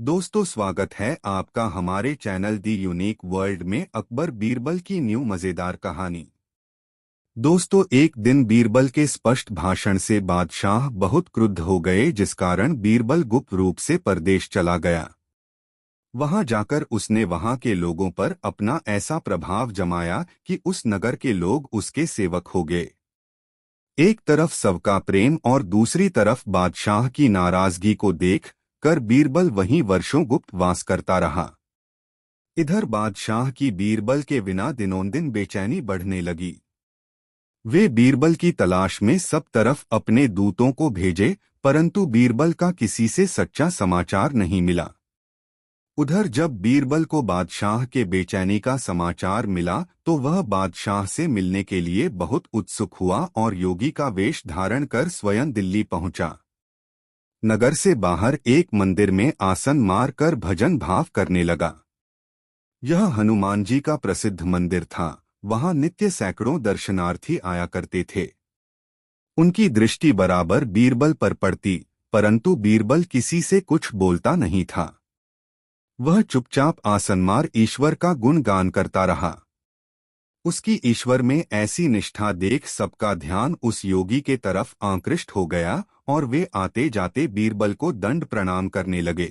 दोस्तों, स्वागत है आपका हमारे चैनल दी यूनिक वर्ल्ड में अकबर बीरबल की न्यू मजेदार कहानी। दोस्तों, एक दिन बीरबल के स्पष्ट भाषण से बादशाह बहुत क्रुद्ध हो गए, जिस कारण बीरबल गुप्त रूप से परदेश चला गया। वहां जाकर उसने वहां के लोगों पर अपना ऐसा प्रभाव जमाया कि उस नगर के लोग उसके सेवक हो गए। एक तरफ सबका प्रेम और दूसरी तरफ बादशाह की नाराजगी को देख कर बीरबल वहीं वर्षों गुप्त वास करता रहा। इधर बादशाह की बीरबल के बिना दिनोंदिन बेचैनी बढ़ने लगी। वे बीरबल की तलाश में सब तरफ अपने दूतों को भेजे, परंतु बीरबल का किसी से सच्चा समाचार नहीं मिला। उधर जब बीरबल को बादशाह के बेचैनी का समाचार मिला तो वह बादशाह से मिलने के लिए बहुत उत्सुक हुआ और योगी का वेश धारण कर स्वयं दिल्ली पहुंचा। नगर से बाहर एक मंदिर में आसन मार कर भजन भाव करने लगा। यह हनुमान जी का प्रसिद्ध मंदिर था। वहां नित्य सैकड़ों दर्शनार्थी आया करते थे। उनकी दृष्टि बराबर बीरबल पर पड़ती, परंतु बीरबल किसी से कुछ बोलता नहीं था। वह चुपचाप आसन मार ईश्वर का गुणगान करता रहा। उसकी ईश्वर में ऐसी निष्ठा देख सबका ध्यान उस योगी के तरफ आकृष्ट हो गया और वे आते जाते बीरबल को दंड प्रणाम करने लगे।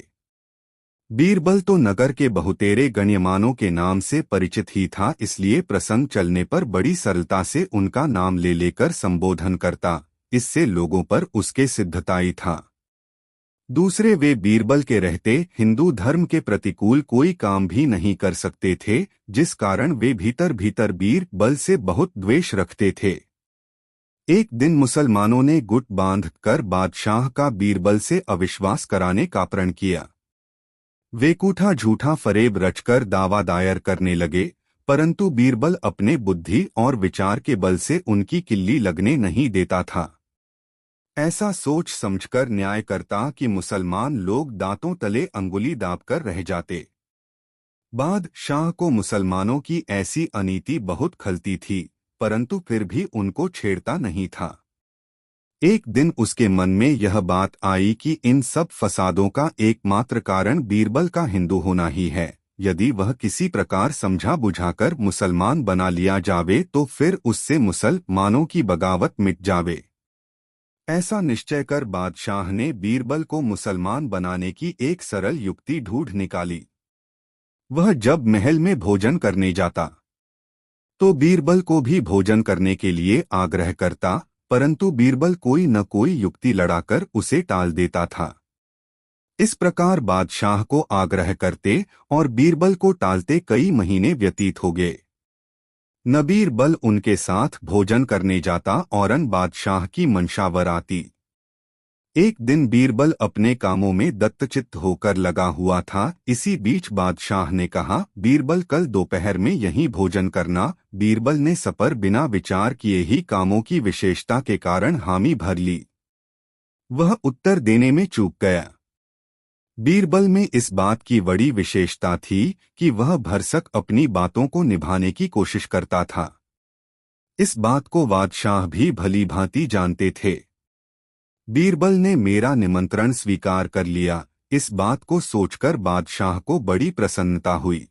बीरबल तो नगर के बहुतेरे गण्यमानों के नाम से परिचित ही था, इसलिए प्रसंग चलने पर बड़ी सरलता से उनका नाम ले लेकर संबोधन करता। इससे लोगों पर उसके सिद्धताई था। दूसरे, वे बीरबल के रहते हिंदू धर्म के प्रतिकूल कोई काम भी नहीं कर सकते थे, जिस कारण वे भीतर भीतर बीरबल से बहुत द्वेष रखते थे। एक दिन मुसलमानों ने गुट बांध कर बादशाह का बीरबल से अविश्वास कराने का प्रण किया। वे कूठा झूठा फरेब रचकर दावा दायर करने लगे, परंतु बीरबल अपने बुद्धि और विचार के बल से उनकी किल्ली लगने नहीं देता था। ऐसा सोच समझकर न्याय करता कि मुसलमान लोग दांतों तले अंगुली दाबकर रह जाते। बादशाह को मुसलमानों की ऐसी अनीति बहुत खलती थी, परंतु फिर भी उनको छेड़ता नहीं था। एक दिन उसके मन में यह बात आई कि इन सब फसादों का एकमात्र कारण बीरबल का हिंदू होना ही है। यदि वह किसी प्रकार समझा बुझाकर मुसलमान बना लिया जावे तो फिर उससे मुसलमानों की बगावत मिट जावे। ऐसा निश्चय कर बादशाह ने बीरबल को मुसलमान बनाने की एक सरल युक्ति ढूंढ निकाली। वह जब महल में भोजन करने जाता तो बीरबल को भी भोजन करने के लिए आग्रह करता, परंतु बीरबल कोई न कोई युक्ति लड़ाकर उसे टाल देता था। इस प्रकार बादशाह को आग्रह करते और बीरबल को टालते कई महीने व्यतीत हो गए। न बीरबल उनके साथ भोजन करने जाता और न बादशाह की मंशावर आती। एक दिन बीरबल अपने कामों में दत्तचित्त होकर लगा हुआ था। इसी बीच बादशाह ने कहा, बीरबल कल दोपहर में यहीं भोजन करना। बीरबल ने सपर बिना विचार किए ही कामों की विशेषता के कारण हामी भर ली। वह उत्तर देने में चूक गया। बीरबल में इस बात की बड़ी विशेषता थी कि वह भरसक अपनी बातों को निभाने की कोशिश करता था। इस बात को बादशाह भी भली भांति जानते थे। बीरबल ने मेरा निमंत्रण स्वीकार कर लिया। इस बात को सोचकर बादशाह को बड़ी प्रसन्नता हुई।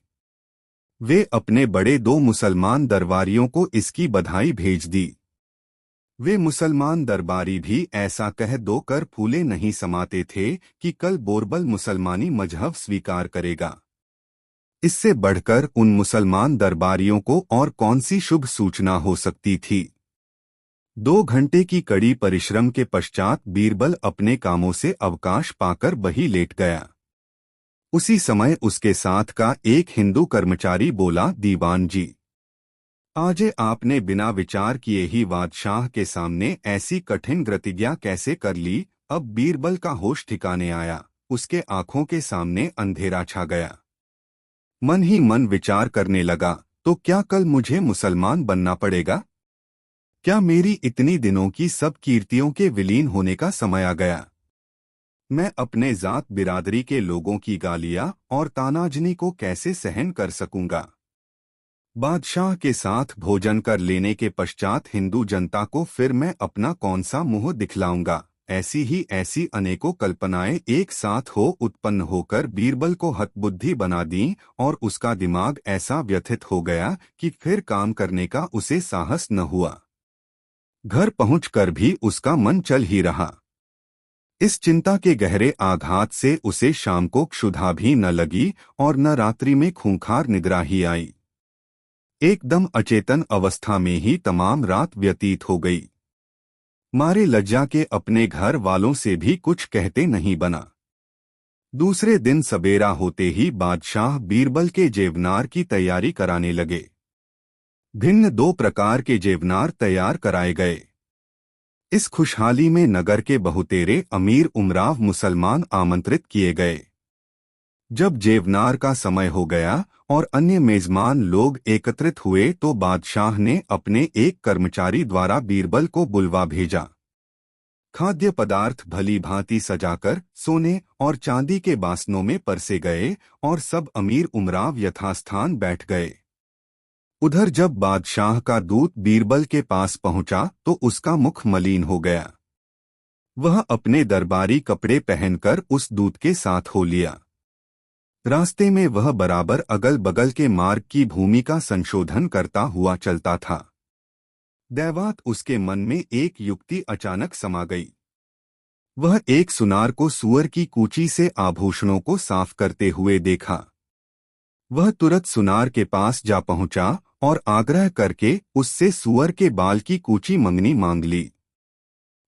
वे अपने बड़े दो मुसलमान दरबारियों को इसकी बधाई भेज दी। वे मुसलमान दरबारी भी ऐसा कह दो कर फूले नहीं समाते थे कि कल बीरबल मुसलमानी मजहब स्वीकार करेगा। इससे बढ़कर उन मुसलमान दरबारियों को और कौन सी शुभ सूचना हो सकती थी। 2 घंटे की कड़ी परिश्रम के पश्चात बीरबल अपने कामों से अवकाश पाकर वहीं लेट गया। उसी समय उसके साथ का एक हिंदू कर्मचारी बोला, दीवान जी, आज आपने बिना विचार किए ही बादशाह के सामने ऐसी कठिन प्रतिज्ञा कैसे कर ली। अब बीरबल का होश ठिकाने आया। उसके आंखों के सामने अंधेरा छा गया। मन ही मन विचार करने लगा, तो क्या कल मुझे मुसलमान बनना पड़ेगा? क्या मेरी इतनी दिनों की सब कीर्तियों के विलीन होने का समय आ गया? मैं अपने जात बिरादरी के लोगों की गालियां और तानाजनी को कैसे सहन कर सकूंगा? बादशाह के साथ भोजन कर लेने के पश्चात हिंदू जनता को फिर मैं अपना कौन सा मुंह दिखलाऊंगा? ऐसी अनेकों कल्पनाएं एक साथ हो उत्पन्न होकर बीरबल को हतबुद्धि बना दी और उसका दिमाग ऐसा व्यथित हो गया कि फिर काम करने का उसे साहस न हुआ। घर पहुंचकर भी उसका मन चल ही रहा। इस चिंता के गहरे आघात से उसे शाम को क्षुधा भी न लगी और न रात्रि में खूंखार निद्रा ही आई। एकदम अचेतन अवस्था में ही तमाम रात व्यतीत हो गई। मारे लज्जा के अपने घर वालों से भी कुछ कहते नहीं बना। दूसरे दिन सबेरा होते ही बादशाह बीरबल के जेवनार की तैयारी कराने लगे। भिन्न 2 प्रकार के जेवनार तैयार कराए गए। इस खुशहाली में नगर के बहुतेरे अमीर उमराव मुसलमान आमंत्रित किए गए। जब जेवनार का समय हो गया और अन्य मेजमान लोग एकत्रित हुए तो बादशाह ने अपने एक कर्मचारी द्वारा बीरबल को बुलवा भेजा। खाद्य पदार्थ भली भांति सजाकर सोने और चांदी के बासनों में परसे गए और सब अमीर उमराव यथास्थान बैठ गए। उधर जब बादशाह का दूत बीरबल के पास पहुंचा तो उसका मुख मलिन हो गया। वह अपने दरबारी कपड़े पहनकर उस दूत के साथ हो लिया। रास्ते में वह बराबर अगल बगल के मार्ग की भूमि का संशोधन करता हुआ चलता था। दैवात उसके मन में एक युक्ति अचानक समा गई। वह एक सुनार को सूअर की कूची से आभूषणों को साफ करते हुए देखा। वह तुरंत सुनार के पास जा पहुंचा और आग्रह करके उससे सूअर के बाल की कूची मंगनी मांग ली।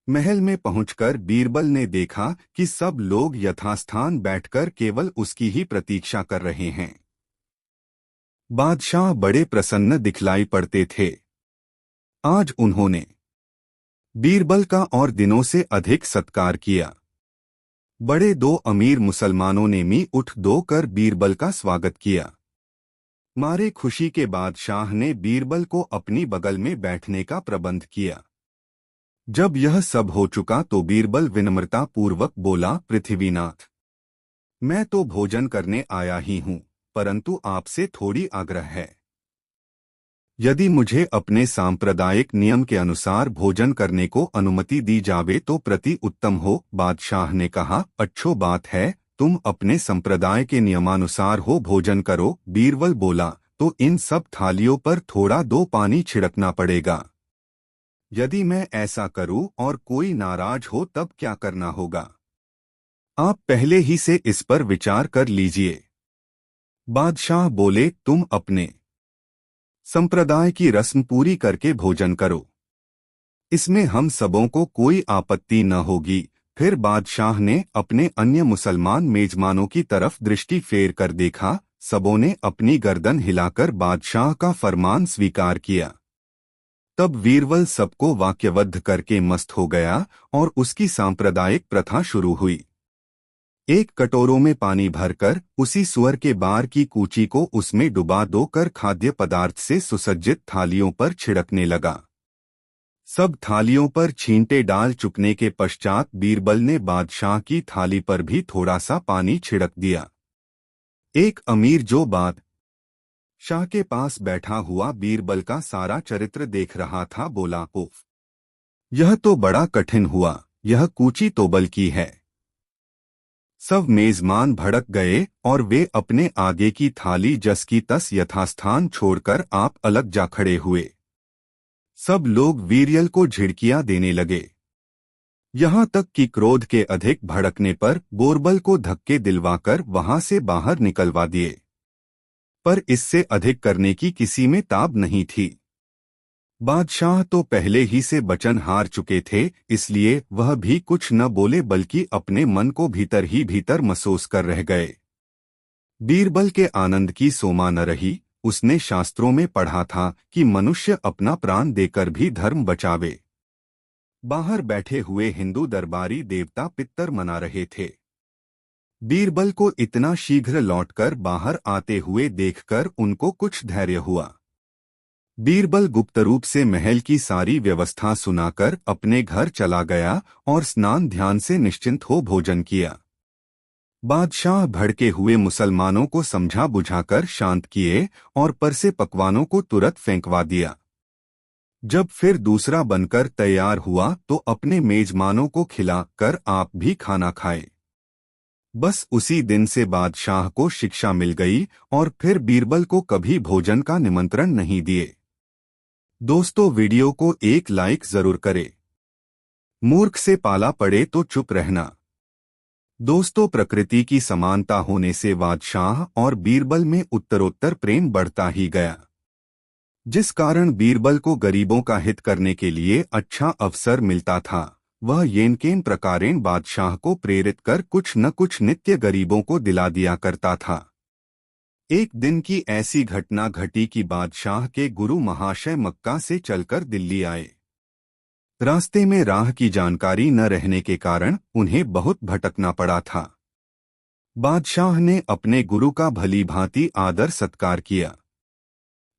महल में पहुंचकर बीरबल ने देखा कि सब लोग यथास्थान बैठकर केवल उसकी ही प्रतीक्षा कर रहे हैं। बादशाह बड़े प्रसन्न दिखलाई पड़ते थे। आज उन्होंने बीरबल का और दिनों से अधिक सत्कार किया। बड़े 2 अमीर मुसलमानों ने मी उठ दो कर बीरबल का स्वागत किया। मारे खुशी के बादशाह ने बीरबल को अपनी बगल में बैठने का प्रबंध किया। जब यह सब हो चुका तो बीरबल विनम्रता पूर्वक बोला, पृथ्वीनाथ, मैं तो भोजन करने आया ही हूं, परंतु आपसे थोड़ी आग्रह है। यदि मुझे अपने सांप्रदायिक नियम के अनुसार भोजन करने को अनुमति दी जावे तो प्रति उत्तम हो। बादशाह ने कहा, अच्छो बात है, तुम अपने संप्रदाय के नियमानुसार हो भोजन करो। बीरबल बोला, तो इन सब थालियों पर थोड़ा 2 पानी छिड़कना पड़ेगा। यदि मैं ऐसा करूं और कोई नाराज हो तब क्या करना होगा? आप पहले ही से इस पर विचार कर लीजिए। बादशाह बोले, तुम अपने संप्रदाय की रस्म पूरी करके भोजन करो, इसमें हम सबों को कोई आपत्ति न होगी। फिर बादशाह ने अपने अन्य मुसलमान मेजमानों की तरफ दृष्टि फेर कर देखा। सबों ने अपनी गर्दन हिलाकर बादशाह का फरमान स्वीकार किया। तब बीरबल सबको वाक्यबद्ध करके मस्त हो गया और उसकी सांप्रदायिक प्रथा शुरू हुई। एक कटोरों में पानी भरकर उसी सूअर के बार की कूची को उसमें डुबा दो कर खाद्य पदार्थ से सुसज्जित थालियों पर छिड़कने लगा। सब थालियों पर छींटे डाल चुकने के पश्चात बीरबल ने बादशाह की थाली पर भी थोड़ा सा पानी छिड़क दिया। एक अमीर जो बादशाह के पास बैठा हुआ बीरबल का सारा चरित्र देख रहा था बोला, उफ, यह तो बड़ा कठिन हुआ, यह कूची तो बल की है। सब मेजमान भड़क गए और वे अपने आगे की थाली जस की तस यथास्थान छोड़कर आप अलग जा खड़े हुए। सब लोग वीरयल को झिड़कियां देने लगे। यहाँ तक कि क्रोध के अधिक भड़कने पर बीरबल को धक्के दिलवाकर वहां से बाहर निकलवा दिए। पर इससे अधिक करने की किसी में ताब नहीं थी। बादशाह तो पहले ही से वचन हार चुके थे, इसलिए वह भी कुछ न बोले बल्कि अपने मन को भीतर ही भीतर महसूस कर रह गए। बीरबल के आनंद की सोमा न रही। उसने शास्त्रों में पढ़ा था कि मनुष्य अपना प्राण देकर भी धर्म बचावे। बाहर बैठे हुए हिंदू दरबारी देवता पितर मना रहे थे। बीरबल को इतना शीघ्र लौटकर बाहर आते हुए देखकर उनको कुछ धैर्य हुआ। बीरबल गुप्त रूप से महल की सारी व्यवस्था सुनाकर अपने घर चला गया और स्नान ध्यान से निश्चिंत हो भोजन किया। बादशाह भड़के हुए मुसलमानों को समझा बुझाकर शांत किए और परसे पकवानों को तुरंत फेंकवा दिया। जब फिर दूसरा बनकर तैयार हुआ तो अपने मेजमानों को खिला कर आप भी खाना खाए। बस उसी दिन से बादशाह को शिक्षा मिल गई और फिर बीरबल को कभी भोजन का निमंत्रण नहीं दिए। दोस्तों, वीडियो को एक लाइक जरूर करें। मूर्ख से पाला पड़े तो चुप रहना। दोस्तों, प्रकृति की समानता होने से बादशाह और बीरबल में उत्तरोत्तर प्रेम बढ़ता ही गया, जिस कारण बीरबल को गरीबों का हित करने के लिए अच्छा अवसर मिलता था। वह येनकेन प्रकारेण बादशाह को प्रेरित कर कुछ न कुछ नित्य गरीबों को दिला दिया करता था। एक दिन की ऐसी घटना घटी कि बादशाह के गुरु महाशय मक्का से चलकर दिल्ली आए। रास्ते में राह की जानकारी न रहने के कारण उन्हें बहुत भटकना पड़ा था। बादशाह ने अपने गुरु का भली भांति आदर सत्कार किया।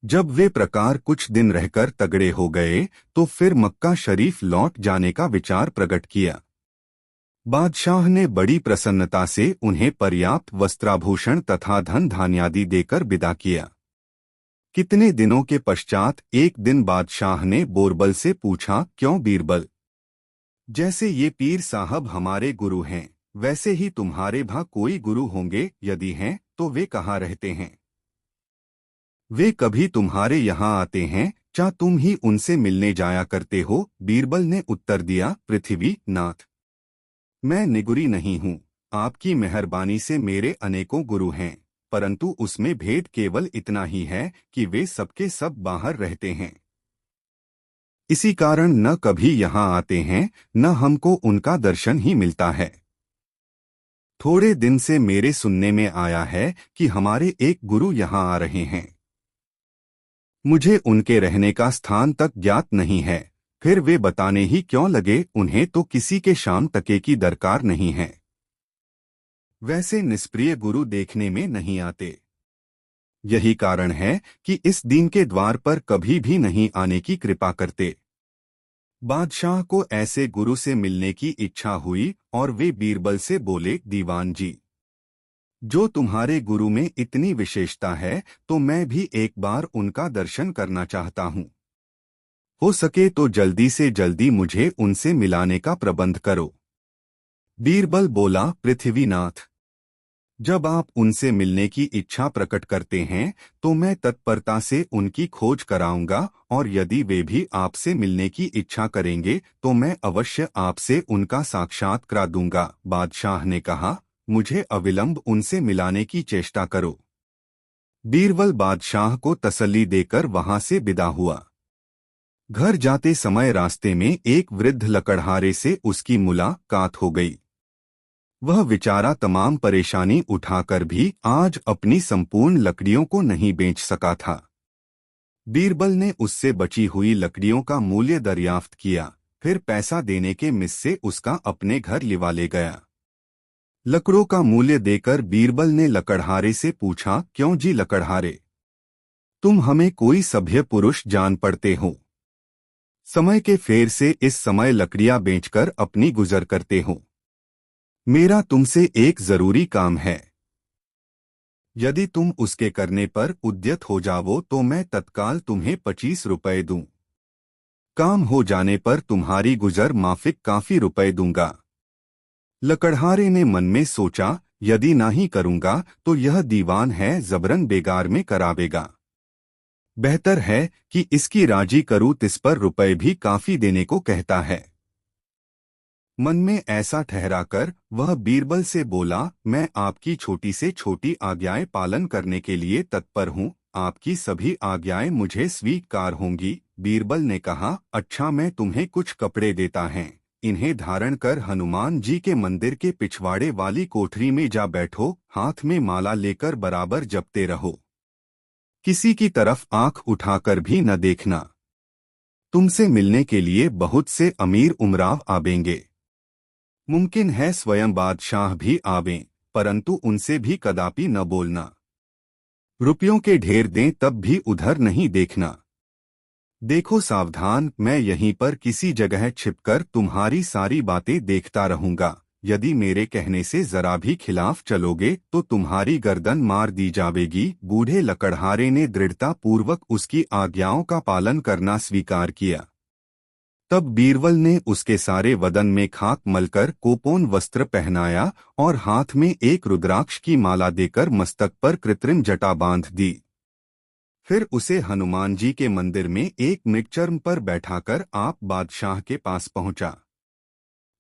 जब वे प्रकार कुछ दिन रहकर तगड़े हो गए तो फिर मक्का शरीफ लौट जाने का विचार प्रकट किया। बादशाह ने बड़ी प्रसन्नता से उन्हें पर्याप्त वस्त्राभूषण तथा धन धान्यादि देकर विदा किया। कितने दिनों के पश्चात एक दिन बादशाह ने बोरबल से पूछा, क्यों बीरबल, जैसे ये पीर साहब हमारे गुरु हैं, वैसे ही तुम्हारे भा कोई गुरु होंगे? यदि हैं तो वे कहाँ रहते हैं? वे कभी तुम्हारे यहाँ आते हैं? क्या तुम ही उनसे मिलने जाया करते हो? बीरबल ने उत्तर दिया, पृथ्वी नाथ, मैं निगुरी नहीं हूँ। आपकी मेहरबानी से मेरे अनेकों गुरु हैं, परंतु उसमें भेद केवल इतना ही है कि वे सबके सब बाहर रहते हैं। इसी कारण न कभी यहाँ आते हैं, न हमको उनका दर्शन ही मिलता है। थोड़े दिन से मेरे सुनने में आया है कि हमारे एक गुरु यहाँ आ रहे हैं। मुझे उनके रहने का स्थान तक ज्ञात नहीं है, फिर वे बताने ही क्यों लगे? उन्हें तो किसी के शाम तके की दरकार नहीं है। वैसे निष्प्रिय गुरु देखने में नहीं आते। यही कारण है कि इस दीन के द्वार पर कभी भी नहीं आने की कृपा करते। बादशाह को ऐसे गुरु से मिलने की इच्छा हुई और वे बीरबल से बोले, दीवान जी, जो तुम्हारे गुरु में इतनी विशेषता है तो मैं भी एक बार उनका दर्शन करना चाहता हूँ। हो सके तो जल्दी से जल्दी मुझे उनसे मिलाने का प्रबंध करो। बीरबल बोला, पृथ्वीनाथ, जब आप उनसे मिलने की इच्छा प्रकट करते हैं तो मैं तत्परता से उनकी खोज कराऊंगा, और यदि वे भी आपसे मिलने की इच्छा करेंगे तो मैं अवश्य आपसे उनका साक्षात करा दूंगा। बादशाह ने कहा, मुझे अविलंब उनसे मिलाने की चेष्टा करो। बीरबल बादशाह को तसल्ली देकर वहां से विदा हुआ। घर जाते समय रास्ते में एक वृद्ध लकड़हारे से उसकी मुलाकात हो गई। वह बेचारा तमाम परेशानी उठाकर भी आज अपनी संपूर्ण लकड़ियों को नहीं बेच सका था। बीरबल ने उससे बची हुई लकड़ियों का मूल्य दरियाफ्त किया, फिर पैसा देने के मिस से उसका अपने घर लिवा ले गया। लकड़ों का मूल्य देकर बीरबल ने लकड़हारे से पूछा, क्यों जी लकड़हारे, तुम हमें कोई सभ्य पुरुष जान पड़ते हो? समय के फेर से इस समय लकड़ियां बेचकर अपनी गुजर करते हो। मेरा तुमसे एक जरूरी काम है। यदि तुम उसके करने पर उद्यत हो जाओ तो मैं तत्काल तुम्हें 25 रुपए दूं। काम हो जाने पर तुम्हारी गुजर माफिक काफी रुपए दूंगा। लकड़हारे ने मन में सोचा, यदि ना ही करूंगा तो यह दीवान है जबरन बेगार में करावेगा। बेहतर है कि इसकी राजी करूं, तिस पर रुपए भी काफी देने को कहता है। मन में ऐसा ठहराकर वह बीरबल से बोला, मैं आपकी छोटी से छोटी आज्ञाएं पालन करने के लिए तत्पर हूँ। आपकी सभी आज्ञाएं मुझे स्वीकार होंगी। बीरबल ने कहा, अच्छा, मैं तुम्हें कुछ कपड़े देता है, इन्हें धारण कर हनुमान जी के मंदिर के पिछवाड़े वाली कोठरी में जा बैठो। हाथ में माला लेकर बराबर जपते रहो। किसी की तरफ आंख उठाकर भी न देखना। तुमसे मिलने के लिए बहुत से अमीर उमराव आवेंगे। मुमकिन है स्वयं बादशाह भी आवें, परंतु उनसे भी कदापि न बोलना। रुपयों के ढेर दें तब भी उधर नहीं देखना। देखो सावधान, मैं यहीं पर किसी जगह छिपकर तुम्हारी सारी बातें देखता रहूंगा। यदि मेरे कहने से जरा भी खिलाफ चलोगे तो तुम्हारी गर्दन मार दी जाएगी। बूढ़े लकड़हारे ने दृढ़ता पूर्वक उसकी आज्ञाओं का पालन करना स्वीकार किया। तब बीरबल ने उसके सारे वदन में खाक मलकर कोपोन वस्त्र पहनाया और हाथ में एक रुद्राक्ष की माला देकर मस्तक पर कृत्रिम जटा बांध दी। फिर उसे हनुमान जी के मंदिर में एक मृगचर्म पर बैठाकर आप बादशाह के पास पहुंचा।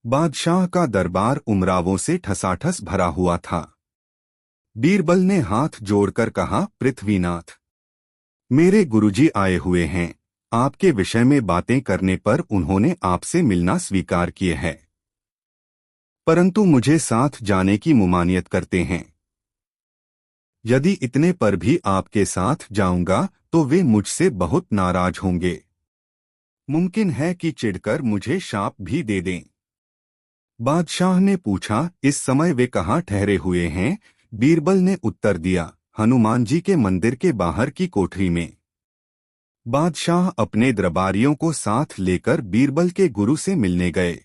बादशाह का दरबार उमरावों से ठसाठस भरा हुआ था। बीरबल ने हाथ जोड़कर कहा, पृथ्वीनाथ, मेरे गुरुजी आए हुए हैं। आपके विषय में बातें करने पर उन्होंने आपसे मिलना स्वीकार किए है, परंतु मुझे साथ जाने की मुमानियत करते हैं। यदि इतने पर भी आपके साथ जाऊंगा तो वे मुझसे बहुत नाराज होंगे। मुमकिन है कि चिढ़कर मुझे शाप भी दे दें। बादशाह ने पूछा, इस समय वे कहाँ ठहरे हुए हैं? बीरबल ने उत्तर दिया, हनुमान जी के मंदिर के बाहर की कोठरी में। बादशाह अपने दरबारियों को साथ लेकर बीरबल के गुरु से मिलने गए।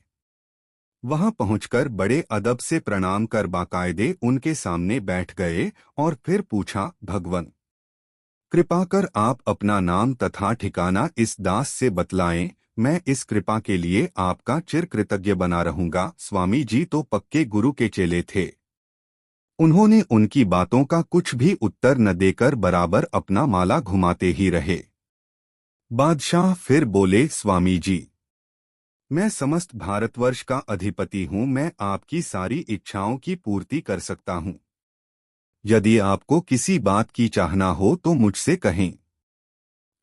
वहां पहुंचकर बड़े अदब से प्रणाम कर बाकायदे उनके सामने बैठ गए और फिर पूछा, भगवन, कृपा कर आप अपना नाम तथा ठिकाना इस दास से बतलाएं। मैं इस कृपा के लिए आपका चिर कृतज्ञ बना रहूंगा। स्वामी जी तो पक्के गुरु के चेले थे। उन्होंने उनकी बातों का कुछ भी उत्तर न देकर बराबर अपना माला घुमाते ही रहे। बादशाह फिर बोले, स्वामी जी, मैं समस्त भारतवर्ष का अधिपति हूँ। मैं आपकी सारी इच्छाओं की पूर्ति कर सकता हूँ। यदि आपको किसी बात की चाहना हो तो मुझसे कहें।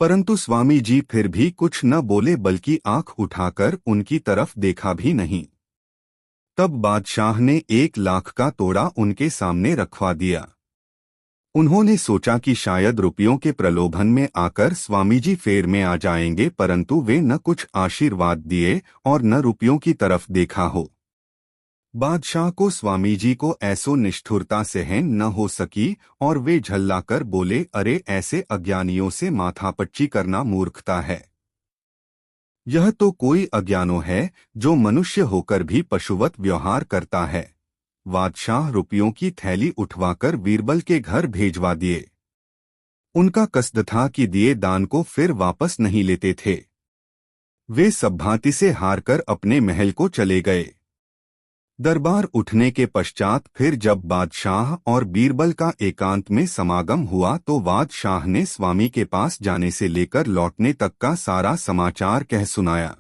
परंतु स्वामी जी फिर भी कुछ न बोले, बल्कि आंख उठाकर उनकी तरफ देखा भी नहीं। तब बादशाह ने 1,00,000 का तोड़ा उनके सामने रखवा दिया। उन्होंने सोचा कि शायद रुपयों के प्रलोभन में आकर स्वामी जी फेर में आ जाएंगे, परंतु वे न कुछ आशीर्वाद दिए और न रुपयों की तरफ देखा हो। बादशाह को स्वामी जी को ऐसो निष्ठुरता सहन न हो सकी और वे झल्लाकर बोले, अरे, ऐसे अज्ञानियों से माथापच्ची करना मूर्खता है। यह तो कोई अज्ञानो है जो मनुष्य होकर भी पशुवत व्यवहार करता है। बादशाह रुपयों की थैली उठवाकर बीरबल के घर भेजवा दिए। उनका कसद था कि दिए दान को फिर वापस नहीं लेते थे। वे सब भांति से हारकर अपने महल को चले गए। दरबार उठने के पश्चात फिर जब बादशाह और बीरबल का एकांत में समागम हुआ तो बादशाह ने स्वामी के पास जाने से लेकर लौटने तक का सारा समाचार कह सुनाया।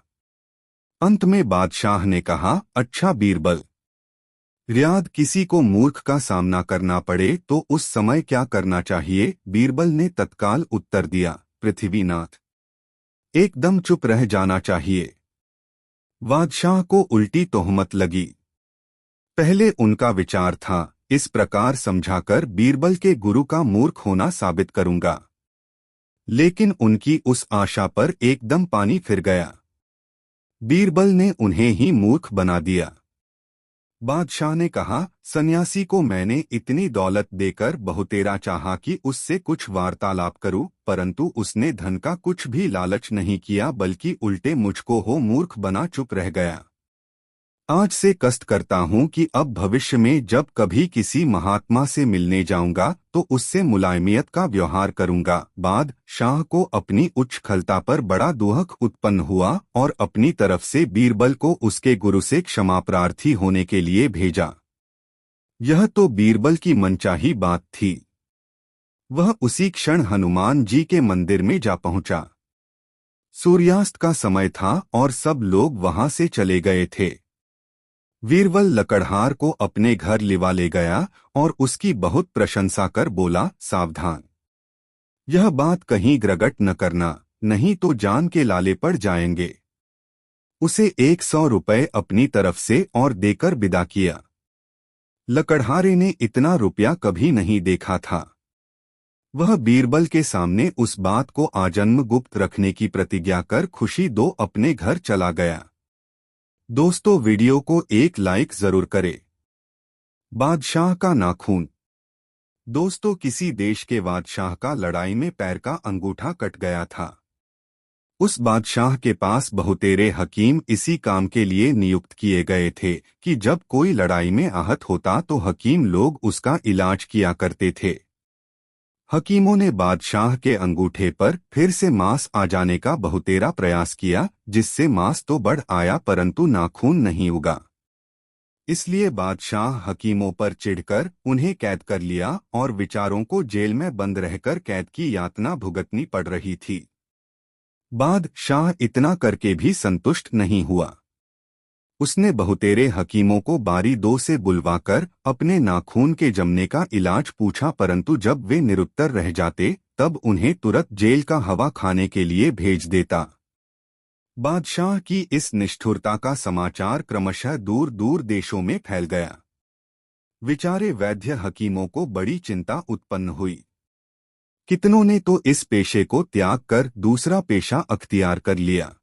अंत में बादशाह ने कहा, अच्छा बीरबल, रियाद किसी को मूर्ख का सामना करना पड़े तो उस समय क्या करना चाहिए? बीरबल ने तत्काल उत्तर दिया, पृथ्वीनाथ, एकदम चुप रह जाना चाहिए। बादशाह को उल्टी तोहमत लगी। पहले उनका विचार था, इस प्रकार समझाकर बीरबल के गुरु का मूर्ख होना साबित करूंगा, लेकिन उनकी उस आशा पर एकदम पानी फिर गया। बीरबल ने उन्हें ही मूर्ख बना दिया। बादशाह ने कहा, सन्यासी को मैंने इतनी दौलत देकर बहुतेरा चाहा कि उससे कुछ वार्तालाप करूं, परंतु उसने धन का कुछ भी लालच नहीं किया, बल्कि उल्टे मुझको हो मूर्ख बना चुप रह गया। आज से कष्ट करता हूं कि अब भविष्य में जब कभी किसी महात्मा से मिलने जाऊंगा तो उससे मुलायमियत का व्यवहार करूंगा। बादशाह को अपनी उच्छलता पर बड़ा दुख उत्पन्न हुआ और अपनी तरफ से बीरबल को उसके गुरु से क्षमा प्रार्थी होने के लिए भेजा। यह तो बीरबल की मनचाही बात थी। वह उसी क्षण हनुमान जी के मंदिर में जा पहुंचा। सूर्यास्त का समय था और सब लोग वहां से चले गए थे। बीरबल लकड़हार को अपने घर लिवा ले गया और उसकी बहुत प्रशंसा कर बोला, सावधान, यह बात कहीं ग्रगट न करना, नहीं तो जान के लाले पड़ जाएंगे। उसे 100 रुपए अपनी तरफ से और देकर विदा किया। लकड़हारे ने इतना रुपया कभी नहीं देखा था। वह बीरबल के सामने उस बात को आजन्म गुप्त रखने की प्रतिज्ञा कर खुशी दो अपने घर चला गया। दोस्तों, वीडियो को एक लाइक जरूर करें। बादशाह का नाखून। दोस्तों, किसी देश के बादशाह का लड़ाई में पैर का अंगूठा कट गया था। उस बादशाह के पास बहुतेरे हकीम इसी काम के लिए नियुक्त किए गए थे कि जब कोई लड़ाई में आहत होता तो हकीम लोग उसका इलाज किया करते थे। हकीमों ने बादशाह के अंगूठे पर फिर से मांस आ जाने का बहुतेरा प्रयास किया, जिससे मांस तो बढ़ आया परंतु नाखून नहीं उगा। इसलिए बादशाह हकीमों पर चिढ़कर उन्हें कैद कर लिया और विचारों को जेल में बंद रहकर कैद की यातना भुगतनी पड़ रही थी। बादशाह इतना करके भी संतुष्ट नहीं हुआ। उसने बहुतेरे हकीमों को बारी दो से बुलवाकर अपने नाखून के जमने का इलाज पूछा, परंतु जब वे निरुत्तर रह जाते तब उन्हें तुरंत जेल का हवा खाने के लिए भेज देता। बादशाह की इस निष्ठुरता का समाचार क्रमशः दूर दूर देशों में फैल गया। विचारे वैद्य हकीमों को बड़ी चिंता उत्पन्न हुई। कितनों ने तो इस पेशे को त्याग कर दूसरा पेशा अख्तियार कर लिया।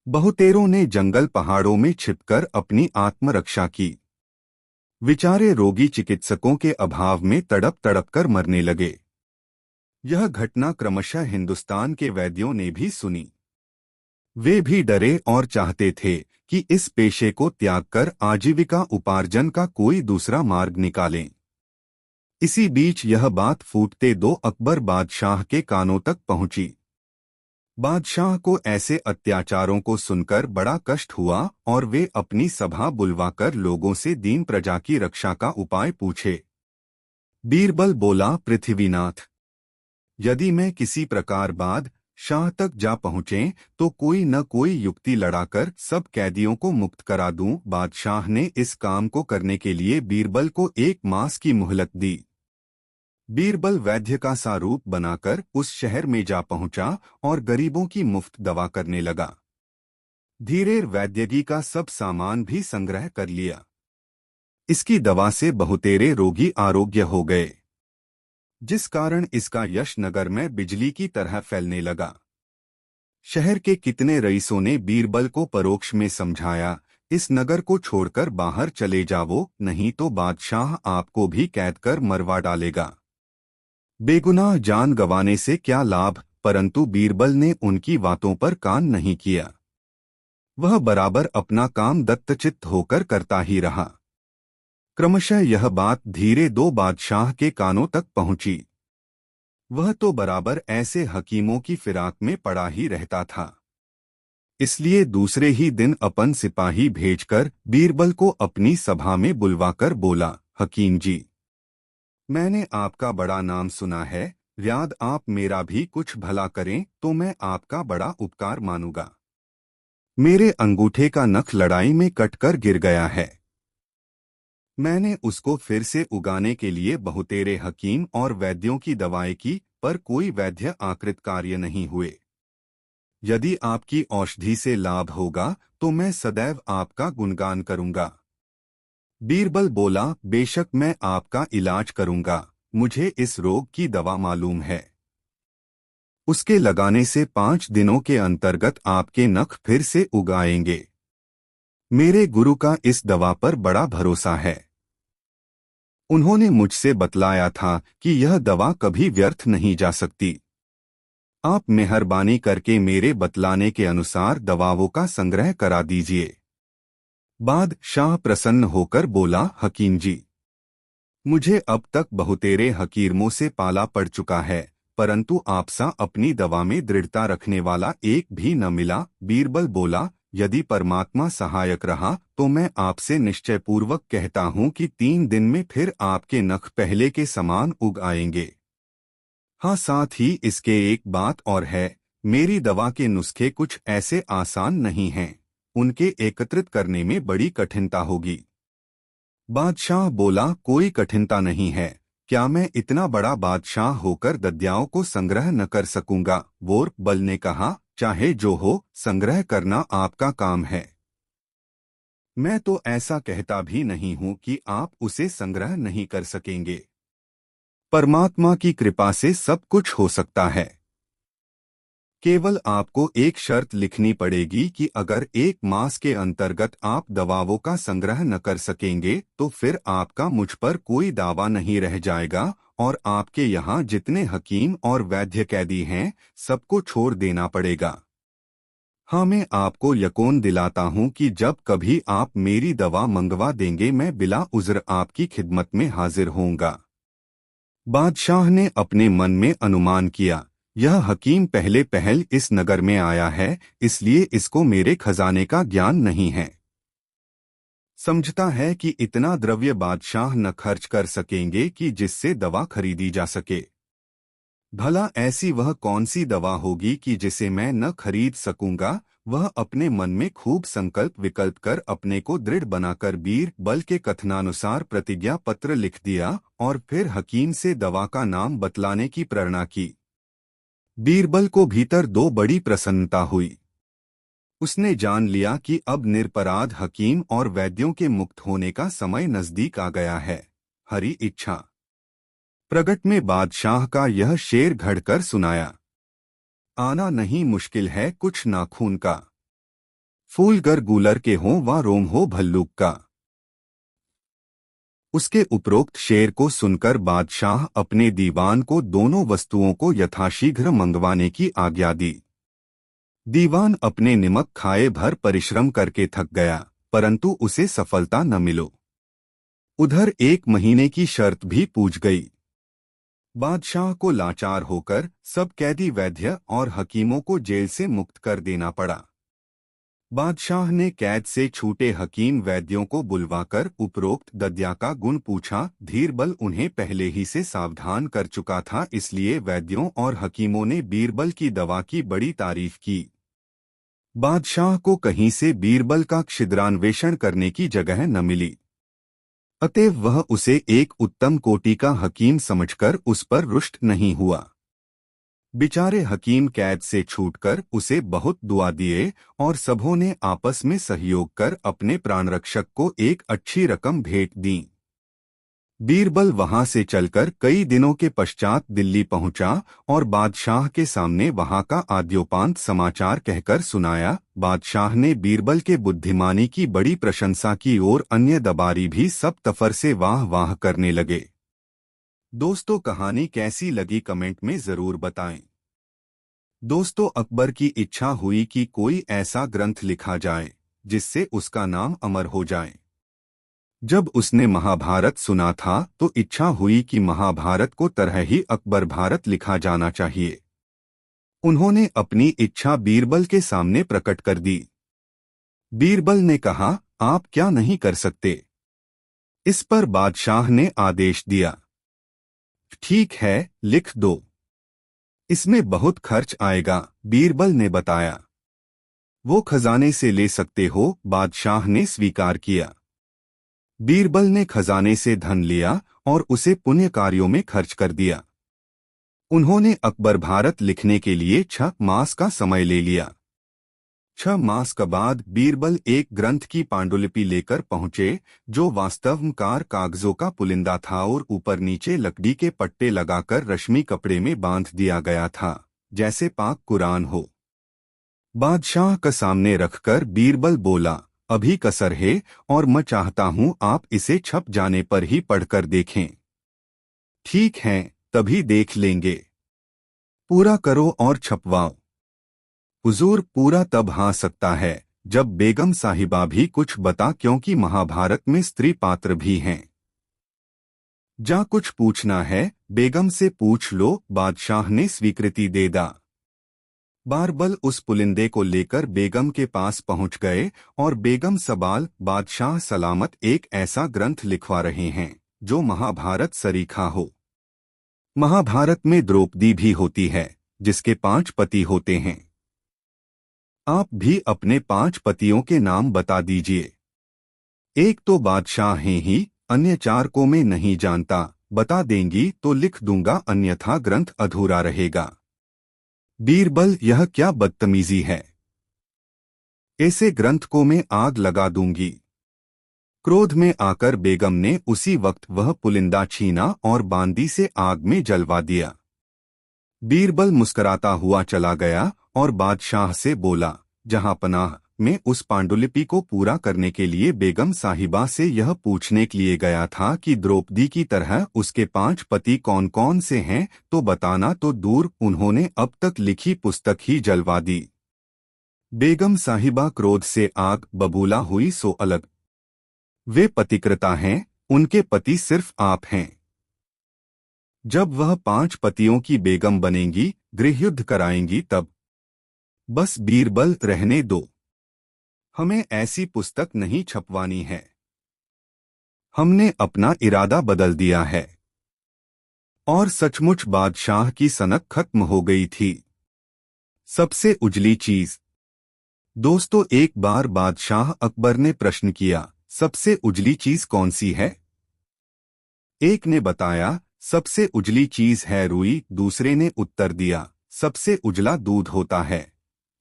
बहुतेरों ने जंगल पहाड़ों में छिपकर अपनी आत्मरक्षा की। विचारे रोगी चिकित्सकों के अभाव में तड़प तड़प कर मरने लगे। यह घटना क्रमशः हिंदुस्तान के वैद्यों ने भी सुनी। वे भी डरे और चाहते थे कि इस पेशे को त्याग कर आजीविका उपार्जन का कोई दूसरा मार्ग निकालें। इसी बीच यह बात फूटते दो अकबर बादशाह के कानों तक पहुंची। बादशाह को ऐसे अत्याचारों को सुनकर बड़ा कष्ट हुआ और वे अपनी सभा बुलवाकर लोगों से दीन प्रजा की रक्षा का उपाय पूछे। बीरबल बोला, पृथ्वीनाथ, यदि मैं किसी प्रकार बादशाह तक जा पहुँचे तो कोई न कोई युक्ति लड़ाकर सब कैदियों को मुक्त करा दूं। बादशाह ने इस काम को करने के लिए बीरबल को 1 मास की मोहलत दी। बीरबल वैद्य का सा रूप बनाकर उस शहर में जा पहुंचा और गरीबों की मुफ्त दवा करने लगा। धीरे वैद्यगी का सब सामान भी संग्रह कर लिया। इसकी दवा से बहुतेरे रोगी आरोग्य हो गए, जिस कारण इसका यश नगर में बिजली की तरह फैलने लगा। शहर के कितने रईसों ने बीरबल को परोक्ष में समझाया, इस नगर को छोड़कर बाहर चले जाओ, नहीं तो बादशाह आपको भी कैद कर मरवा डालेगा। बेगुनाह जान गंवाने से क्या लाभ, परंतु बीरबल ने उनकी बातों पर कान नहीं किया। वह बराबर अपना काम दत्तचित्त होकर करता ही रहा। क्रमशः यह बात धीरे दो बादशाह के कानों तक पहुंची। वह तो बराबर ऐसे हकीमों की फिराक में पड़ा ही रहता था। इसलिए दूसरे ही दिन अपन सिपाही भेजकर बीरबल को अपनी सभा में बुलवाकर बोला, हकीम जी, मैंने आपका बड़ा नाम सुना है, यदि आप मेरा भी कुछ भला करें तो मैं आपका बड़ा उपकार मानूंगा। मेरे अंगूठे का नख लड़ाई में कटकर गिर गया है। मैंने उसको फिर से उगाने के लिए बहुतेरे हकीम और वैद्यों की दवाएं की, पर कोई वैद्य आकृत कार्य नहीं हुए। यदि आपकी औषधि से लाभ होगा तो मैं सदैव आपका गुणगान करूंगा। बीरबल बोला, बेशक मैं आपका इलाज करूंगा, मुझे इस रोग की दवा मालूम है। उसके लगाने से 5 दिनों के अंतर्गत आपके नख फिर से उगाएंगे। मेरे गुरु का इस दवा पर बड़ा भरोसा है। उन्होंने मुझसे बतलाया था कि यह दवा कभी व्यर्थ नहीं जा सकती। आप मेहरबानी करके मेरे बतलाने के अनुसार दवाओं का संग्रह करा दीजिए। बादशाह प्रसन्न होकर बोला, हकीम जी, मुझे अब तक बहुतेरे हकीमों से पाला पड़ चुका है, परंतु आपसा अपनी दवा में दृढ़ता रखने वाला एक भी न मिला। बीरबल बोला, यदि परमात्मा सहायक रहा तो मैं आपसे निश्चयपूर्वक कहता हूँ कि 3 दिन में फिर आपके नख पहले के समान उग आएंगे। हाँ, साथ ही इसके एक बात और है, मेरी दवा के नुस्खे कुछ ऐसे आसान नहीं हैं, उनके एकत्रित करने में बड़ी कठिनता होगी। बादशाह बोला, कोई कठिनता नहीं है, क्या मैं इतना बड़ा बादशाह होकर दद्याओं को संग्रह न कर सकूंगा? बीरबल ने कहा, चाहे जो हो, संग्रह करना आपका काम है। मैं तो ऐसा कहता भी नहीं हूं कि आप उसे संग्रह नहीं कर सकेंगे। परमात्मा की कृपा से सब कुछ हो सकता है। केवल आपको एक शर्त लिखनी पड़ेगी कि अगर 1 मास के अंतर्गत आप दवाओं का संग्रह न कर सकेंगे तो फिर आपका मुझ पर कोई दावा नहीं रह जाएगा और आपके यहाँ जितने हकीम और वैद्य कैदी हैं सबको छोड़ देना पड़ेगा। हाँ, मैं आपको यकीन दिलाता हूँ कि जब कभी आप मेरी दवा मंगवा देंगे मैं बिला उज़्र आपकी खिदमत में हाजिर होऊंगा। बादशाह ने अपने मन में अनुमान किया, यह हकीम पहले पहल इस नगर में आया है, इसलिए इसको मेरे खजाने का ज्ञान नहीं है। समझता है कि इतना द्रव्य बादशाह न खर्च कर सकेंगे कि जिससे दवा खरीदी जा सके। भला ऐसी वह कौन सी दवा होगी कि जिसे मैं न खरीद सकूंगा। वह अपने मन में खूब संकल्प विकल्प कर अपने को दृढ़ बनाकर बीरबल के कथनानुसार प्रतिज्ञा पत्र लिख दिया और फिर हकीम से दवा का नाम बतलाने की प्रेरणा की। बीरबल को भीतर दो बड़ी प्रसन्नता हुई। उसने जान लिया कि अब निरपराध हकीम और वैद्यों के मुक्त होने का समय नजदीक आ गया है। हरी इच्छा प्रगट में बादशाह का यह शेर घड़कर सुनाया। आना नहीं मुश्किल है कुछ नाखून का, फूल गर गूलर के हों व रोम हो भल्लूक का। उसके उपरोक्त शेर को सुनकर बादशाह अपने दीवान को दोनों वस्तुओं को यथाशीघ्र मंगवाने की आज्ञा दी। दीवान अपने निमक खाए भर परिश्रम करके थक गया, परंतु उसे सफलता न मिलो। उधर 1 महीने की शर्त भी पूछ गई। बादशाह को लाचार होकर सब कैदी वैद्य और हकीमों को जेल से मुक्त कर देना पड़ा। बादशाह ने कैद से छूटे हकीम वैद्यों को बुलवाकर उपरोक्त दद्या का गुण पूछा। बीरबल उन्हें पहले ही से सावधान कर चुका था, इसलिए वैद्यों और हकीमों ने बीरबल की दवा की बड़ी तारीफ की। बादशाह को कहीं से बीरबल का छिद्रान्वेषण करने की जगह न मिली, अतएव वह उसे एक उत्तम कोटि का हकीम समझकर उस पर रुष्ट नहीं हुआ। बेचारे हकीम कैद से छूटकर उसे बहुत दुआ दिए और सबों ने आपस में सहयोग कर अपने प्राणरक्षक को एक अच्छी रकम भेंट दी। बीरबल वहां से चलकर कई दिनों के पश्चात दिल्ली पहुंचा और बादशाह के सामने वहां का आद्योपांत समाचार कहकर सुनाया। बादशाह ने बीरबल के बुद्धिमानी की बड़ी प्रशंसा की और अन्य दबारी भी सब तफर से वाह वाह करने लगे। दोस्तों, कहानी कैसी लगी कमेंट में जरूर बताएं। दोस्तों, अकबर की इच्छा हुई कि कोई ऐसा ग्रंथ लिखा जाए जिससे उसका नाम अमर हो जाए। जब उसने महाभारत सुना था तो इच्छा हुई कि महाभारत को तरह ही अकबर भारत लिखा जाना चाहिए। उन्होंने अपनी इच्छा बीरबल के सामने प्रकट कर दी। बीरबल ने कहा, आप क्या नहीं कर सकते। इस पर बादशाह ने आदेश दिया, ठीक है, लिख दो। इसमें बहुत खर्च आएगा, बीरबल ने बताया। वो खजाने से ले सकते हो, बादशाह ने स्वीकार किया। बीरबल ने खजाने से धन लिया और उसे पुण्य कार्यों में खर्च कर दिया। उन्होंने अकबर भारत लिखने के लिए 6 मास का समय ले लिया। 6 मास के बाद बीरबल एक ग्रंथ की पांडुलिपि लेकर पहुंचे, जो वास्तवकार कागजों का पुलिंदा था और ऊपर नीचे लकड़ी के पट्टे लगाकर रश्मि कपड़े में बांध दिया गया था, जैसे पाक कुरान हो। बादशाह का सामने रखकर बीरबल बोला, अभी कसर है और मैं चाहता हूं आप इसे छप जाने पर ही पढ़कर देखें। ठीक है, तभी देख लेंगे। पूरा करो और छपवाओ। हुजूर, पूरा तब हाँ सकता है जब बेगम साहिबा भी कुछ बता, क्योंकि महाभारत में स्त्री पात्र भी हैं। जा कुछ पूछना है बेगम से पूछ लो, बादशाह ने स्वीकृति दे दा। बीरबल उस पुलिंदे को लेकर बेगम के पास पहुंच गए और बेगम सवाल, बादशाह सलामत एक ऐसा ग्रंथ लिखवा रहे हैं जो महाभारत सरीखा हो। महाभारत में द्रौपदी भी होती है जिसके 5 पति होते हैं। आप भी अपने 5 पतियों के नाम बता दीजिए। एक तो बादशाह हैं ही, अन्य 4 को मैं नहीं जानता, बता देंगी तो लिख दूंगा, अन्यथा ग्रंथ अधूरा रहेगा। बीरबल, यह क्या बदतमीजी है, ऐसे ग्रंथ को मैं आग लगा दूंगी। क्रोध में आकर बेगम ने उसी वक्त वह पुलिंदा छीना और बांदी से आग में जलवा दिया। बीरबल मुस्कुराता हुआ चला गया और बादशाह से बोला, जहां पनाह, मैं उस पांडुलिपि को पूरा करने के लिए बेगम साहिबा से यह पूछने के लिए गया था कि द्रौपदी की तरह उसके 5 पति कौन कौन से हैं, तो बताना तो दूर, उन्होंने अब तक लिखी पुस्तक ही जलवा दी। बेगम साहिबा क्रोध से आग बबूला हुई सो अलग। वे पतिव्रता हैं, उनके पति सिर्फ आप हैं। जब वह 5 पतियों की बेगम बनेंगी, गृहयुद्ध कराएंगी तब। बस बीरबल रहने दो। हमें ऐसी पुस्तक नहीं छपवानी है। हमने अपना इरादा बदल दिया है। और सचमुच बादशाह की सनक खत्म हो गई थी। सबसे उजली चीज। दोस्तों, एक बार बादशाह अकबर ने प्रश्न किया, सबसे उजली चीज कौन सी है? एक ने बताया, सबसे उजली चीज है रुई। दूसरे ने उत्तर दिया, सबसे उजला दूध होता है।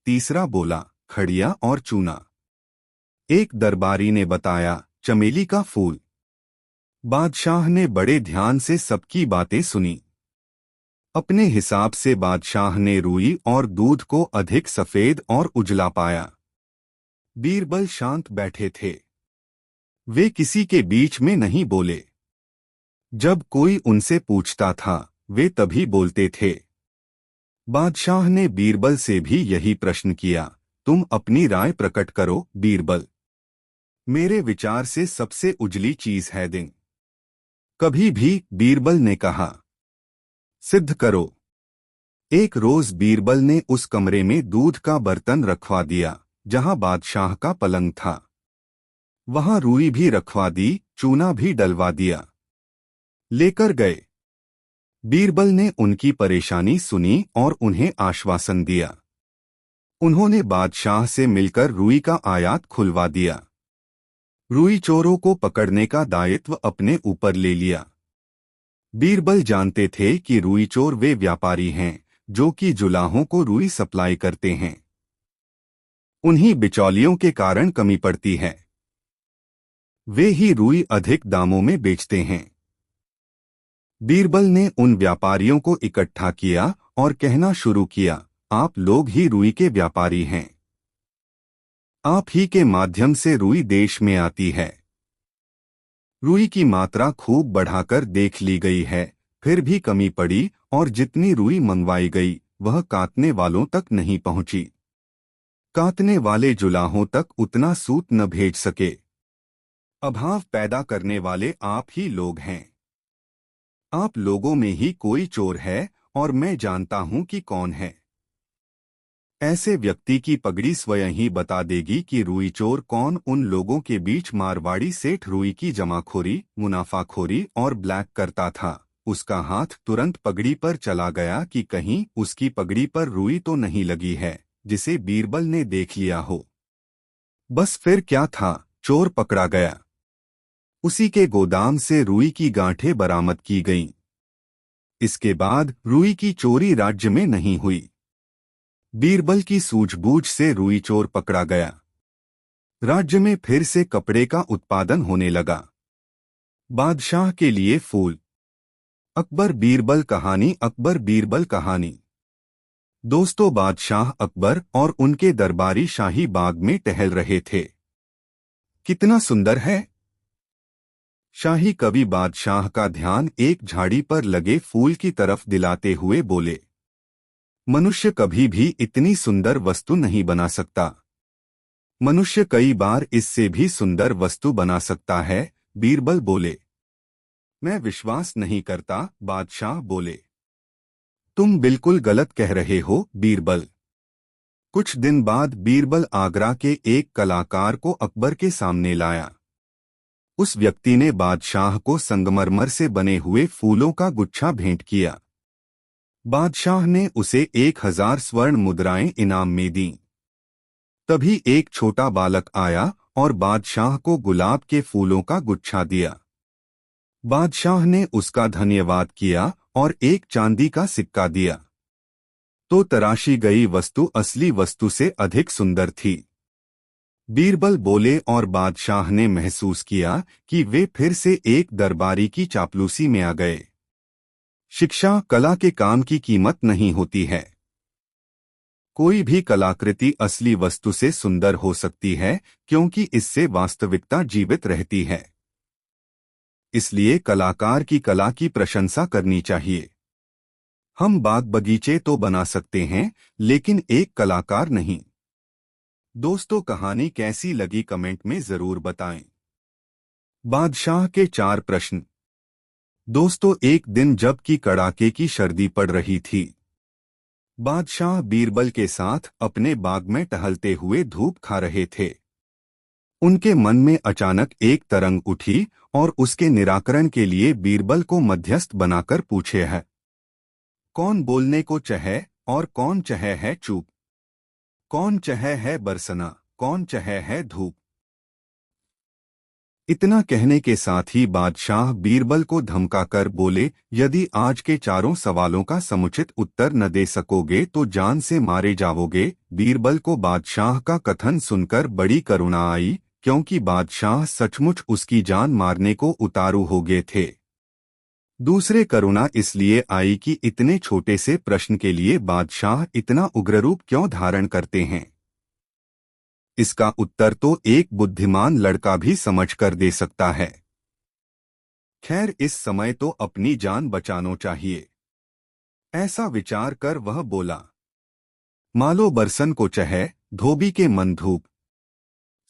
तीसरा बोला, खड़िया और चूना। एक दरबारी ने बताया, चमेली का फूल। बादशाह ने बड़े ध्यान से सबकी बातें सुनी। अपने हिसाब से बादशाह ने रुई और दूध को अधिक सफेद और उजला पाया। बीरबल शांत बैठे थे। वे किसी के बीच में नहीं बोले। जब कोई उनसे पूछता था, वे तभी बोलते थे। बादशाह ने बीरबल से भी यही प्रश्न किया, तुम अपनी राय प्रकट करो बीरबल। मेरे विचार से सबसे उजली चीज है दिन। कभी भी, बीरबल ने कहा। सिद्ध करो। एक रोज बीरबल ने उस कमरे में दूध का बर्तन रखवा दिया जहां बादशाह का पलंग था। वहां रुई भी रखवा दी, चूना भी डलवा दिया। लेकर गए। बीरबल ने उनकी परेशानी सुनी और उन्हें आश्वासन दिया। उन्होंने बादशाह से मिलकर रुई का आयात खुलवा दिया। रुई चोरों को पकड़ने का दायित्व अपने ऊपर ले लिया। बीरबल जानते थे कि रुई चोर वे व्यापारी हैं जो कि जुलाहों को रुई सप्लाई करते हैं। उन्हीं बिचौलियों के कारण कमी पड़ती है। वे ही रुई अधिक दामों में बेचते हैं। बीरबल ने उन व्यापारियों को इकट्ठा किया और कहना शुरू किया, आप लोग ही रुई के व्यापारी हैं। आप ही के माध्यम से रुई देश में आती है। रुई की मात्रा खूब बढ़ाकर देख ली गई है, फिर भी कमी पड़ी और जितनी रुई मंगवाई गई वह काटने वालों तक नहीं पहुंची। काटने वाले जुलाहों तक उतना सूत न भेज सके। अभाव पैदा करने वाले आप ही लोग हैं। आप लोगों में ही कोई चोर है और मैं जानता हूं कि कौन है। ऐसे व्यक्ति की पगड़ी स्वयं ही बता देगी कि रुई चोर कौन। उन लोगों के बीच मारवाड़ी सेठ रुई की जमाखोरी, मुनाफाखोरी और ब्लैक करता था। उसका हाथ तुरंत पगड़ी पर चला गया कि कहीं उसकी पगड़ी पर रुई तो नहीं लगी है, जिसे बीरबल ने देख लिया हो। बस फिर क्या था, चोर पकड़ा गया। उसी के गोदाम से रुई की गांठें बरामद की गईं। इसके बाद रुई की चोरी राज्य में नहीं हुई। बीरबल की सूझबूझ से रुई चोर पकड़ा गया। राज्य में फिर से कपड़े का उत्पादन होने लगा। बादशाह के लिए फूल। अकबर बीरबल कहानी। अकबर बीरबल कहानी। दोस्तों, बादशाह अकबर और उनके दरबारी शाही बाग में टहल रहे थे। कितना सुंदर है। शाही कवि बादशाह का ध्यान एक झाड़ी पर लगे फूल की तरफ दिलाते हुए बोले, मनुष्य कभी भी इतनी सुंदर वस्तु नहीं बना सकता। मनुष्य कई बार इससे भी सुंदर वस्तु बना सकता है। बीरबल बोले, मैं विश्वास नहीं करता। बादशाह बोले, तुम बिल्कुल गलत कह रहे हो बीरबल। कुछ दिन बाद बीरबल आगरा के एक कलाकार को अकबर के सामने लाया। उस व्यक्ति ने बादशाह को संगमरमर से बने हुए फूलों का गुच्छा भेंट किया। बादशाह ने उसे 1000 स्वर्ण मुद्राएं इनाम में दीं। तभी एक छोटा बालक आया और बादशाह को गुलाब के फूलों का गुच्छा दिया। बादशाह ने उसका धन्यवाद किया और एक चांदी का सिक्का दिया। तो तराशी गई वस्तु असली वस्तु से अधिक सुंदर थी। बीरबल बोले और बादशाह ने महसूस किया कि वे फिर से एक दरबारी की चापलूसी में आ गए। शिक्षा, कला के काम की कीमत नहीं होती है। कोई भी कलाकृति असली वस्तु से सुंदर हो सकती है क्योंकि इससे वास्तविकता जीवित रहती है। इसलिए कलाकार की कला की प्रशंसा करनी चाहिए। हम बाग बगीचे तो बना सकते हैं, लेकिन एक कलाकार नहीं। दोस्तों कहानी कैसी लगी कमेंट में जरूर बताएं। बादशाह के 4 प्रश्न। दोस्तों एक दिन जब की कड़ाके की सर्दी पड़ रही थी, बादशाह बीरबल के साथ अपने बाग में टहलते हुए धूप खा रहे थे। उनके मन में अचानक एक तरंग उठी और उसके निराकरण के लिए बीरबल को मध्यस्थ बनाकर पूछे है, कौन बोलने को चाहे और कौन चाहे है चुप, कौन चाहे है बरसना, कौन चाहे है धूप। इतना कहने के साथ ही बादशाह बीरबल को धमकाकर बोले, यदि आज के चारों सवालों का समुचित उत्तर न दे सकोगे तो जान से मारे जाओगे। बीरबल को बादशाह का कथन सुनकर बड़ी करुणा आई, क्योंकि बादशाह सचमुच उसकी जान मारने को उतारू हो गए थे। दूसरे करुणा इसलिए आई कि इतने छोटे से प्रश्न के लिए बादशाह इतना उग्ररूप क्यों धारण करते हैं। इसका उत्तर तो एक बुद्धिमान लड़का भी समझकर दे सकता है। खैर इस समय तो अपनी जान बचानो चाहिए, ऐसा विचार कर वह बोला, मालो बरसन को चहे धोबी के मन धूप,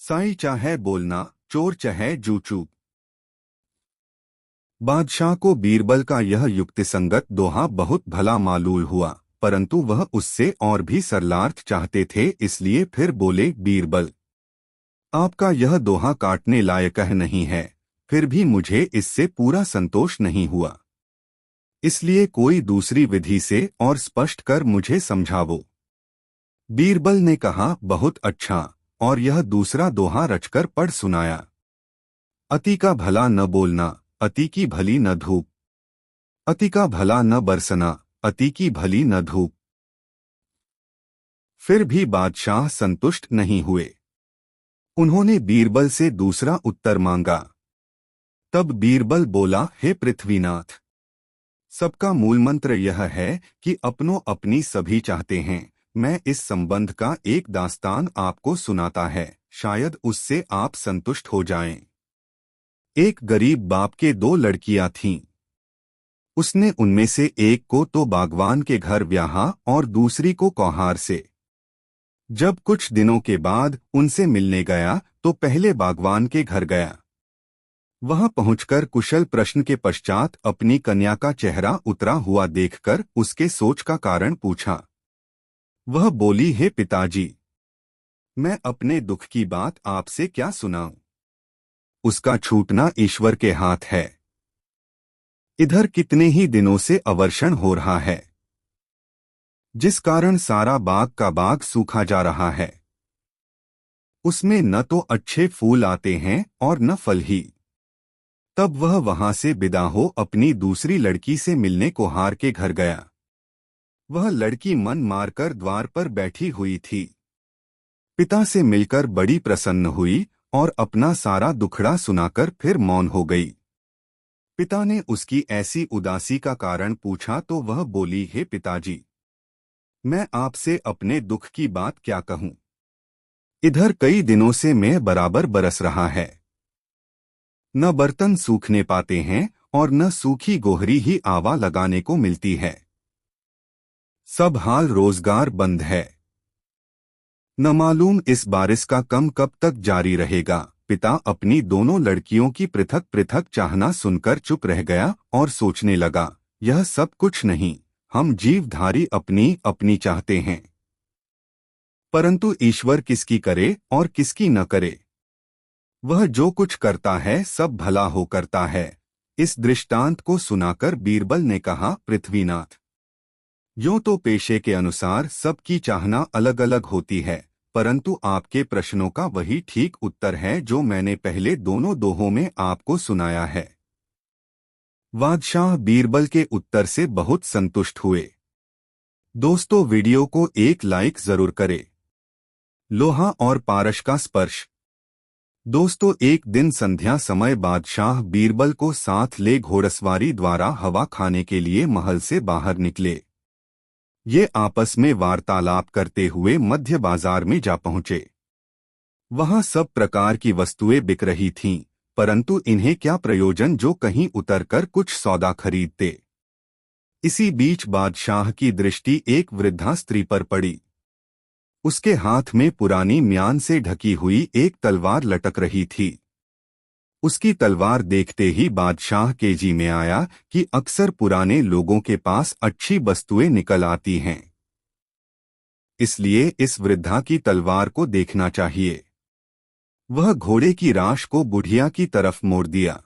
साई चाहे बोलना चोर चाहे जूचूप। बादशाह को बीरबल का यह युक्तिसंगत दोहा बहुत भला मालूम हुआ, परंतु वह उससे और भी सरलार्थ चाहते थे, इसलिए फिर बोले, बीरबल आपका यह दोहा काटने लायक नहीं है, फिर भी मुझे इससे पूरा संतोष नहीं हुआ, इसलिए कोई दूसरी विधि से और स्पष्ट कर मुझे समझावो। बीरबल ने कहा, बहुत अच्छा, और यह दूसरा दोहा रचकर पढ़ सुनाया। अति का भला न बोलना, अति की भली न धूप, अति का भला न बरसना, अति की भली न धूप। फिर भी बादशाह संतुष्ट नहीं हुए। उन्होंने बीरबल से दूसरा उत्तर मांगा। तब बीरबल बोला, हे पृथ्वीनाथ, सबका मूल मंत्र यह है कि अपनों अपनी सभी चाहते हैं। मैं इस संबंध का एक दास्तान आपको सुनाता है, शायद उससे आप संतुष्ट हो जाएं। एक गरीब बाप के 2 लड़कियां थीं। उसने उनमें से एक को तो बागवान के घर ब्याहा और दूसरी को कौहार से। जब कुछ दिनों के बाद उनसे मिलने गया तो पहले बागवान के घर गया। वहां पहुंचकर कुशल प्रश्न के पश्चात अपनी कन्या का चेहरा उतरा हुआ देखकर उसके सोच का कारण पूछा। वह बोली, हे पिताजी, मैं अपने दुख की बात आपसे क्या सुनाऊं? उसका छूटना ईश्वर के हाथ है। इधर कितने ही दिनों से अवर्षण हो रहा है, जिस कारण सारा बाग का बाग सूखा जा रहा है। उसमें न तो अच्छे फूल आते हैं और न फल ही। तब वह वहां से विदा हो अपनी दूसरी लड़की से मिलने कौहार के घर गया। वह लड़की मन मारकर द्वार पर बैठी हुई थी। पिता से मिलकर बड़ी प्रसन्न हुई और अपना सारा दुखड़ा सुनाकर फिर मौन हो गई। पिता ने उसकी ऐसी उदासी का कारण पूछा तो वह बोली, हे पिताजी, मैं आपसे अपने दुख की बात क्या कहूं। इधर कई दिनों से मैं बराबर बरस रहा है। न बर्तन सूखने पाते हैं और न सूखी गोहरी ही आवा लगाने को मिलती है। सब हाल रोजगार बंद है। न मालूम इस बारिश का कम कब तक जारी रहेगा। पिता अपनी दोनों लड़कियों की पृथक पृथक चाहना सुनकर चुप रह गया और सोचने लगा, यह सब कुछ नहीं, हम जीवधारी अपनी अपनी चाहते हैं, परंतु ईश्वर किसकी करे और किसकी न करे। वह जो कुछ करता है सब भला हो करता है। इस दृष्टांत को सुनाकर बीरबल ने कहा, पृथ्वीनाथ, यूं तो पेशे के अनुसार सबकी चाहना अलग अलग होती है, परंतु आपके प्रश्नों का वही ठीक उत्तर है जो मैंने पहले दोनों दोहों में आपको सुनाया है। बादशाह बीरबल के उत्तर से बहुत संतुष्ट हुए। दोस्तों वीडियो को एक लाइक जरूर करें। लोहा और पारस का स्पर्श। दोस्तों एक दिन संध्या समय बादशाह बीरबल को साथ ले घोड़सवारी द्वारा हवा खाने के लिए महल से बाहर निकले। ये आपस में वार्तालाप करते हुए मध्य बाजार में जा पहुंचे। वहां सब प्रकार की वस्तुएं बिक रही थीं, परंतु इन्हें क्या प्रयोजन जो कहीं उतरकर कुछ सौदा खरीदते। इसी बीच बादशाह की दृष्टि एक वृद्धा स्त्री पर पड़ी। उसके हाथ में पुरानी म्यान से ढकी हुई एक तलवार लटक रही थी। उसकी तलवार देखते ही बादशाह के जी में आया कि अक्सर पुराने लोगों के पास अच्छी वस्तुएं निकल आती हैं, इसलिए इस वृद्धा की तलवार को देखना चाहिए। वह घोड़े की राश को बुढ़िया की तरफ मोड़ दिया।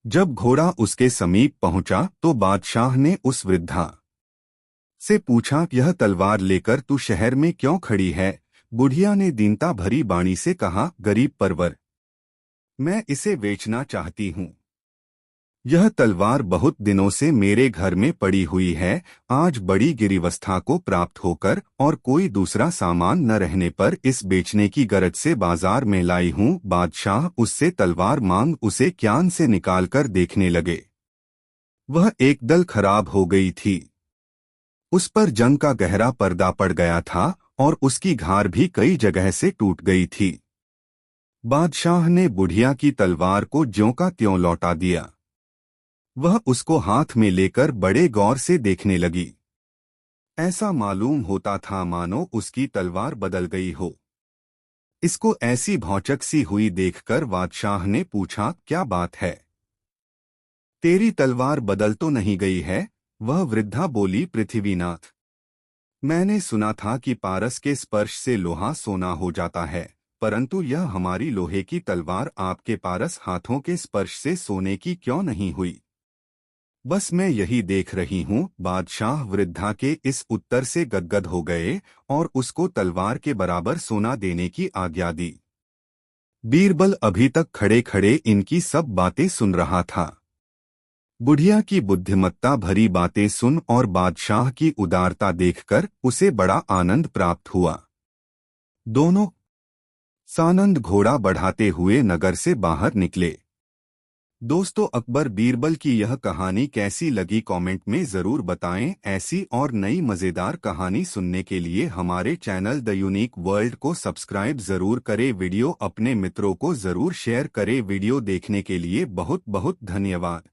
जब घोड़ा उसके समीप पहुंचा तो बादशाह ने उस वृद्धा से पूछा, यह तलवार लेकर तू शहर में क्यों खड़ी है? बुढ़िया ने दीनता भरी वाणी से कहा, गरीब परवर, मैं इसे बेचना चाहती हूँ। यह तलवार बहुत दिनों से मेरे घर में पड़ी हुई है। आज बड़ी गिरीवस्था को प्राप्त होकर और कोई दूसरा सामान न रहने पर इस बेचने की गरज से बाजार में लाई हूँ। बादशाह उससे तलवार मांग उसे क्यान से निकालकर देखने लगे। वह एकदल खराब हो गई थी। उस पर जंग का गहरा पर्दा पड़ गया था और उसकी घार भी कई जगह से टूट गई थी। बादशाह ने बुढ़िया की तलवार को ज्यों का त्यों लौटा दिया। वह उसको हाथ में लेकर बड़े गौर से देखने लगी। ऐसा मालूम होता था मानो उसकी तलवार बदल गई हो। इसको ऐसी भौचक सी हुई देखकर बादशाह ने पूछा, क्या बात है? तेरी तलवार बदल तो नहीं गई है? वह वृद्धा बोली, पृथ्वीनाथ, मैंने सुना था कि पारस के स्पर्श से लोहा सोना हो जाता है, परंतु यह हमारी लोहे की तलवार आपके पारस हाथों के स्पर्श से सोने की क्यों नहीं हुई? बस मैं यही देख रही हूँ। बादशाह वृद्धा के इस उत्तर से गदगद हो गए और उसको तलवार के बराबर सोना देने की आज्ञा दी। बीरबल अभी तक खड़े खड़े इनकी सब बातें सुन रहा था। बुढ़िया की बुद्धिमत्ता भरी बातें सुन और बादशाह की उदारता देखकर उसे बड़ा आनंद प्राप्त हुआ। दोनों सानंद घोड़ा बढ़ाते हुए नगर से बाहर निकले। दोस्तों, अकबर बीरबल की यह कहानी कैसी लगी कमेंट में ज़रूर बताएं। ऐसी और नई मज़ेदार कहानी सुनने के लिए हमारे चैनल द यूनिक वर्ल्ड को सब्सक्राइब ज़रूर करें। वीडियो अपने मित्रों को ज़रूर शेयर करें। वीडियो देखने के लिए बहुत बहुत धन्यवाद।